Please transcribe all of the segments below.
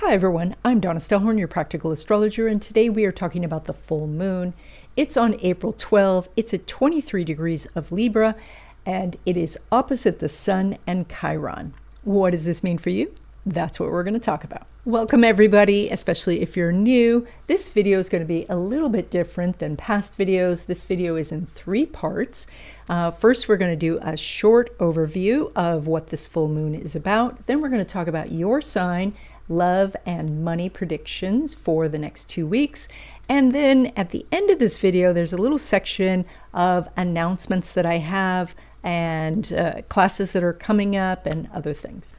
Hi everyone, I'm Donna Stellhorn, your practical astrologer, and today we are talking about the full moon. It's on April 12, it's at 23 degrees of Libra, and it is opposite the Sun and Chiron. What does this mean for you? That's what we're going to talk about. Welcome everybody, especially if you're new. This video is going to be a little bit different than past videos. This video is in 3 parts. First, we're going to do a short overview of what this full moon is about. Then we're going to talk about your sign, love and money predictions for the next 2 weeks. And then at the end of this video, there's a little section of announcements that I have and classes that are coming up and other things.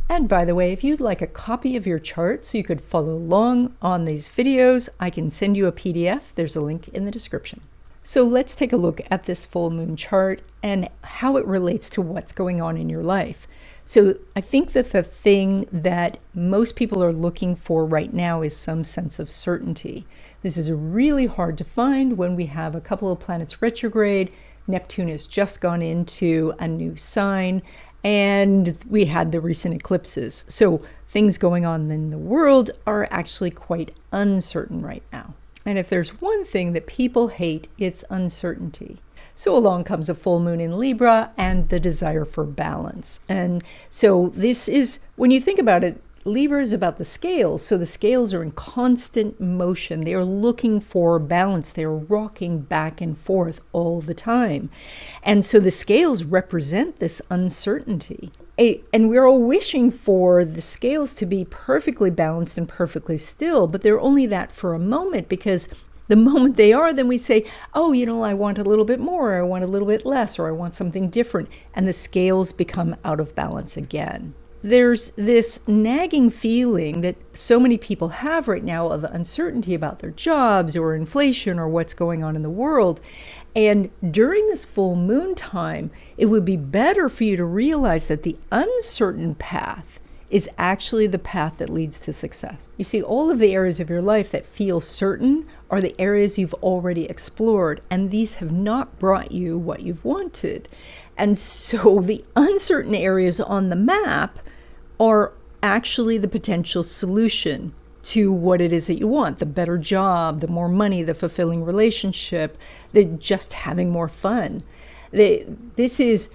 And by the way, if you'd like a copy of your chart so you could follow along on these videos, I can send you a PDF. There's a link in the description. So let's take a look at this full moon chart and how it relates to what's going on in your life. So I think that the thing that most people are looking for right now is some sense of certainty. This is really hard to find when we have a couple of planets retrograde. Neptune has just gone into a new sign, and we had the recent eclipses. So things going on in the world are actually quite uncertain right now. And if there's one thing that people hate, it's uncertainty. So along comes a full moon in Libra and the desire for balance. And so this is, when you think about it, Libra is about the scales. So the scales are in constant motion. They are looking for balance. They are rocking back and forth all the time. And so the scales represent this uncertainty. And we're all wishing for the scales to be perfectly balanced and perfectly still, but they're only that for a moment, because the moment they are, then we say, oh, I want a little bit more, or I want a little bit less, or I want something different. And the scales become out of balance again. There's this nagging feeling that so many people have right now of uncertainty about their jobs or inflation or what's going on in the world. And during this full moon time, it would be better for you to realize that the uncertain path is actually the path that leads to success. You see, all of the areas of your life that feel certain are the areas you've already explored, and these have not brought you what you've wanted. And so the uncertain areas on the map are actually the potential solution to what it is that you want: the better job, the more money, the fulfilling relationship, the just having more fun. It's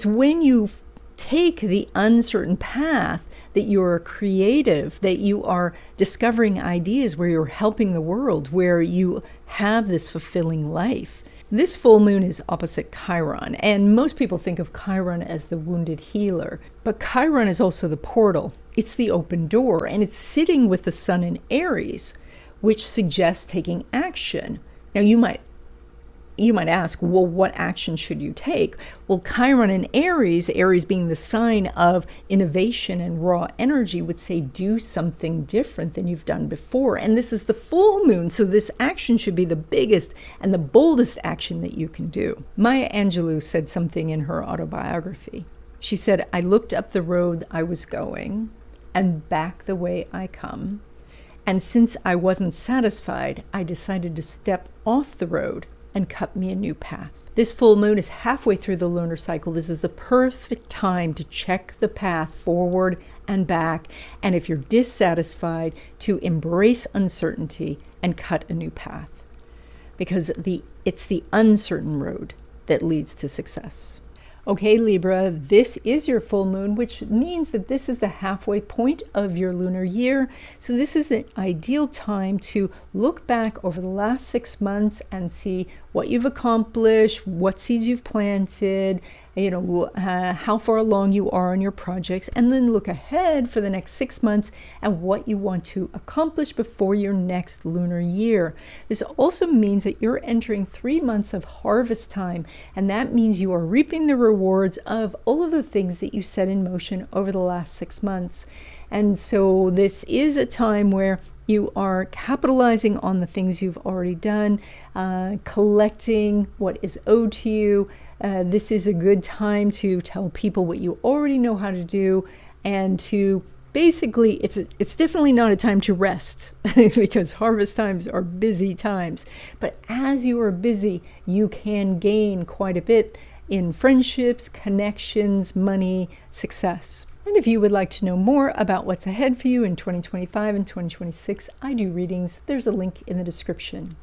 when you take the uncertain path that you're creative, that you are discovering ideas, where you're helping the world, where you have this fulfilling life. This full moon is opposite Chiron, and most people think of Chiron as the wounded healer. But Chiron is also the portal. It's the open door, and it's sitting with the Sun in Aries, which suggests taking action. Now you might ask, well, what action should you take? Well, Chiron in Aries, Aries being the sign of innovation and raw energy, would say do something different than you've done before. And this is the full moon, so this action should be the biggest and the boldest action that you can do. Maya Angelou said something in her autobiography. She said, I looked up the road I was going and back the way I come. And since I wasn't satisfied, I decided to step off the road and cut me a new path. This full moon is halfway through the lunar cycle. This is the perfect time to check the path forward and back, and if you're dissatisfied, to embrace uncertainty and cut a new path, because it's the uncertain road that leads to success. Okay, Libra, this is your full moon, which means that this is the halfway point of your lunar year. So this is the ideal time to look back over the last 6 months and see what you've accomplished, what seeds you've planted, how far along you are on your projects, and then look ahead for the next 6 months and what you want to accomplish before your next lunar year. This also means that you're entering 3 months of harvest time, and that means you are reaping the rewards of all of the things that you set in motion over the last 6 months. And so this is a time where you are capitalizing on the things you've already done, collecting what is owed to you. This is a good time to tell people what you already know how to do, and to basically, it's definitely not a time to rest because harvest times are busy times. But as you are busy, you can gain quite a bit in friendships, connections, money, success. And if you would like to know more about what's ahead for you in 2025 and 2026, I do readings. There's a link in the description.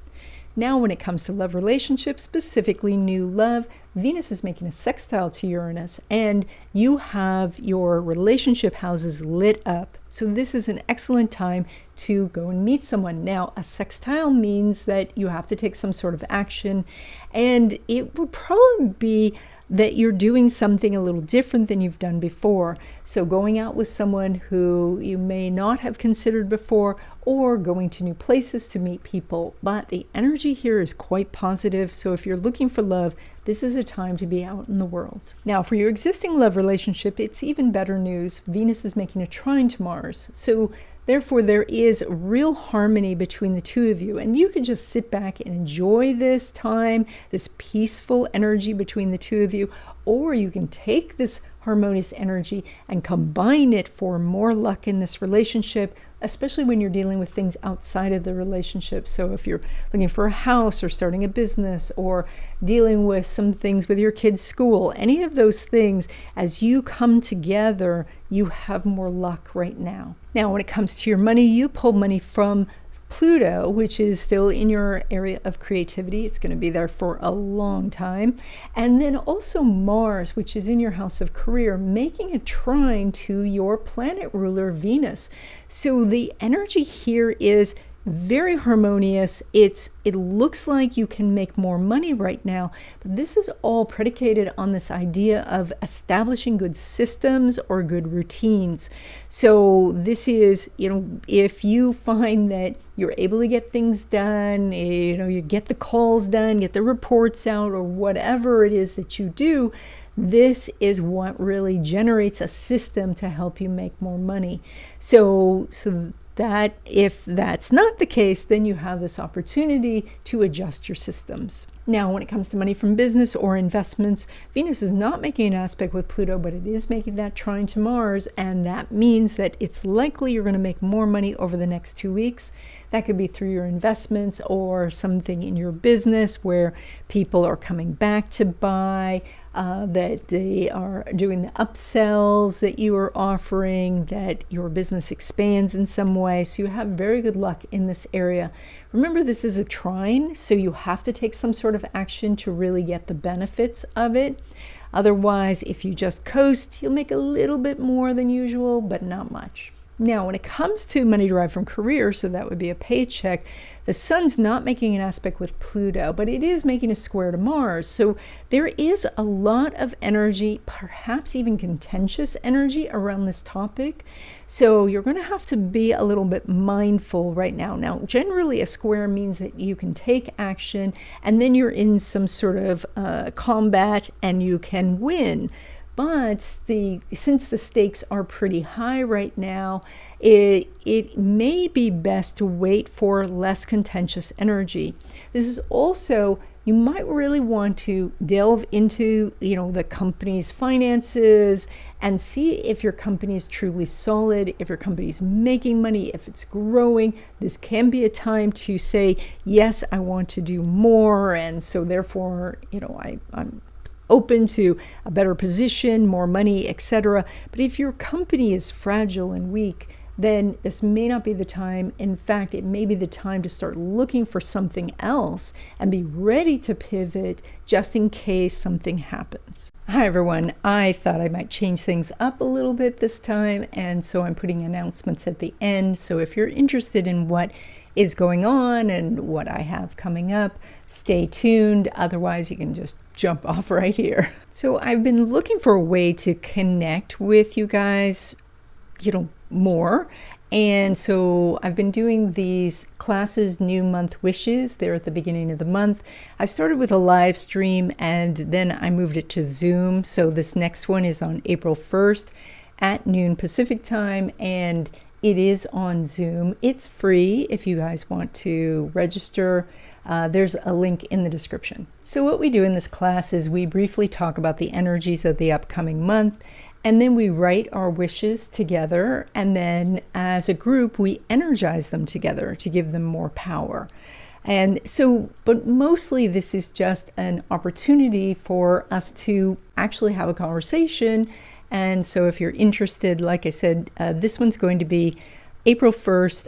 Now, when it comes to love relationships, specifically new love, Venus is making a sextile to Uranus, and you have your relationship houses lit up. So this is an excellent time to go and meet someone. Now, a sextile means that you have to take some sort of action, and it would probably be that you're doing something a little different than you've done before. So going out with someone who you may not have considered before, or going to new places to meet people. But the energy here is quite positive. So if you're looking for love, this is a time to be out in the world. Now, for your existing love relationship, it's even better news. Venus is making a trine to Mars. So therefore, there is real harmony between the two of you, and you can just sit back and enjoy this time, this peaceful energy between the two of you, or you can take this harmonious energy and combine it for more luck in this relationship, especially when you're dealing with things outside of the relationship. So if you're looking for a house or starting a business or dealing with some things with your kids' school, any of those things, as you come together, you have more luck right now. Now, when it comes to your money, you pull money from Pluto, which is still in your area of creativity. It's going to be there for a long time. And then also Mars, which is in your house of career, making a trine to your planet ruler, Venus. So the energy here is very harmonious. It looks like you can make more money right now, but this is all predicated on this idea of establishing good systems or good routines. So this is, if you find that you're able to get things done, you get the calls done, get the reports out, or whatever it is that you do, this is what really generates a system to help you make more money. So that if that's not the case, then you have this opportunity to adjust your systems. Now, when it comes to money from business or investments, Venus is not making an aspect with Pluto, but it is making that trine to Mars, and that means that it's likely you're going to make more money over the next 2 weeks. That could be through your investments or something in your business where people are coming back to buy, that they are doing the upsells that you are offering, that your business expands in some way. So you have very good luck in this area. Remember, this is a trine, so you have to take some sort of action to really get the benefits of it. Otherwise, if you just coast, you'll make a little bit more than usual, but not much. Now, when it comes to money derived from career, so that would be a paycheck, the sun's not making an aspect with Pluto, but it is making a square to Mars. So there is a lot of energy, perhaps even contentious energy around this topic. So you're going to have to be a little bit mindful right now. Now, generally a square means that you can take action and then you're in some sort of combat and you can win. But since the stakes are pretty high right now, it may be best to wait for less contentious energy. This is also, you might really want to delve into, the company's finances and see if your company is truly solid, if your company is making money, if it's growing. This can be a time to say, yes, I want to do more. And so therefore, I'm open to a better position, more money, etc. But if your company is fragile and weak, then this may not be the time. In fact, it may be the time to start looking for something else and be ready to pivot just in case something happens. Hi everyone, I thought I might change things up a little bit this time, and so I'm putting announcements at the end. So if you're interested in what is going on and what I have coming up, stay tuned. Otherwise, you can just jump off right here. So I've been looking for a way to connect with you guys, more. And so I've been doing these classes, new month wishes. They're at the beginning of the month. I started with a live stream and then I moved it to Zoom. So this next one is on April 1st at noon Pacific time, and it is on Zoom. It's free if you guys want to register. There's a link in the description. So what we do in this class is we briefly talk about the energies of the upcoming month, and then we write our wishes together, and then as a group we energize them together to give them more power. And so, but mostly this is just an opportunity for us to actually have a conversation And so if you're interested, like I said, this one's going to be April 1st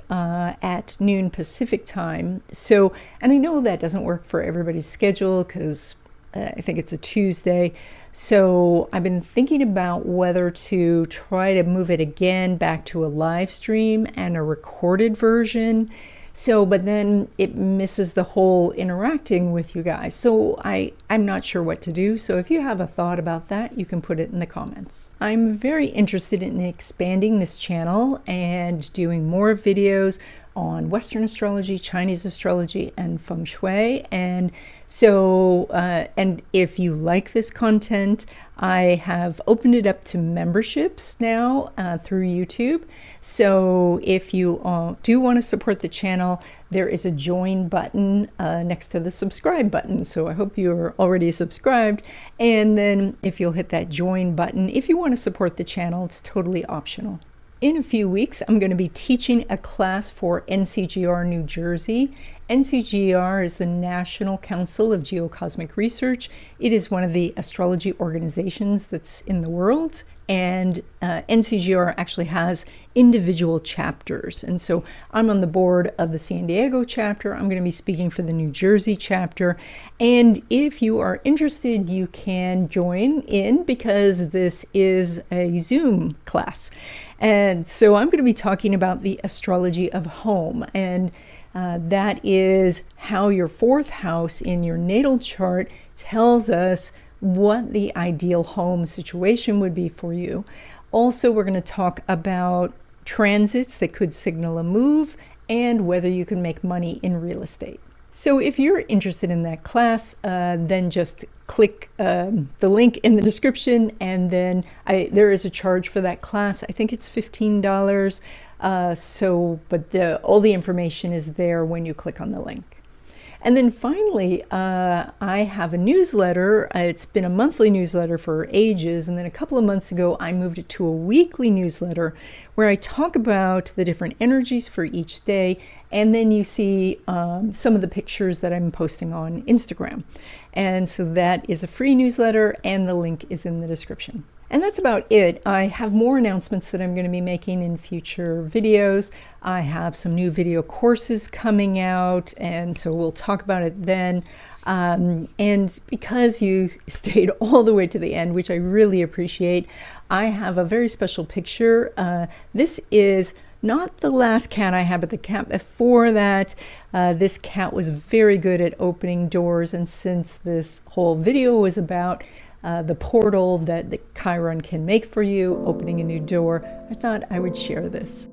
at noon Pacific time. So, and I know that doesn't work for everybody's schedule because I think it's a Tuesday. So I've been thinking about whether to try to move it again back to a live stream and a recorded version. So, but then it misses the whole interacting with you guys. So I'm not sure what to do. So if you have a thought about that, you can put it in the comments. I'm very interested in expanding this channel and doing more videos on Western astrology, Chinese astrology, and feng shui. And so, and if you like this content, I have opened it up to memberships now through YouTube. So if you do want to support the channel, there is a join button next to the subscribe button. So I hope you're already subscribed. And then if you'll hit that join button, if you want to support the channel, it's totally optional. In a few weeks, I'm going to be teaching a class for NCGR New Jersey. NCGR is the National Council of Geocosmic Research. It is one of the astrology organizations that's in the world. And NCGR actually has individual chapters. And so I'm on the board of the San Diego chapter. I'm going to be speaking for the New Jersey chapter. And if you are interested, you can join in because this is a Zoom class. And so I'm going to be talking about the astrology of home. And that is how your fourth house in your natal chart tells us what the ideal home situation would be for you. Also, we're going to talk about transits that could signal a move and whether you can make money in real estate. So if you're interested in that class, then just click the link in the description, and then there is a charge for that class. I think it's $15. But all the information is there when you click on the link. And then finally, I have a newsletter. It's been a monthly newsletter for ages. And then a couple of months ago, I moved it to a weekly newsletter where I talk about the different energies for each day. And then you see some of the pictures that I'm posting on Instagram. And so that is a free newsletter, and the link is in the description. And that's about it. I have more announcements that I'm going to be making in future videos. I have some new video courses coming out, and so we'll talk about it then. And because you stayed all the way to the end, which I really appreciate, I have a very special picture. This is not the last cat I had, but the cat before that. This cat was very good at opening doors, and since this whole video was about the portal that the Chiron can make for you, opening a new door, I thought I would share this.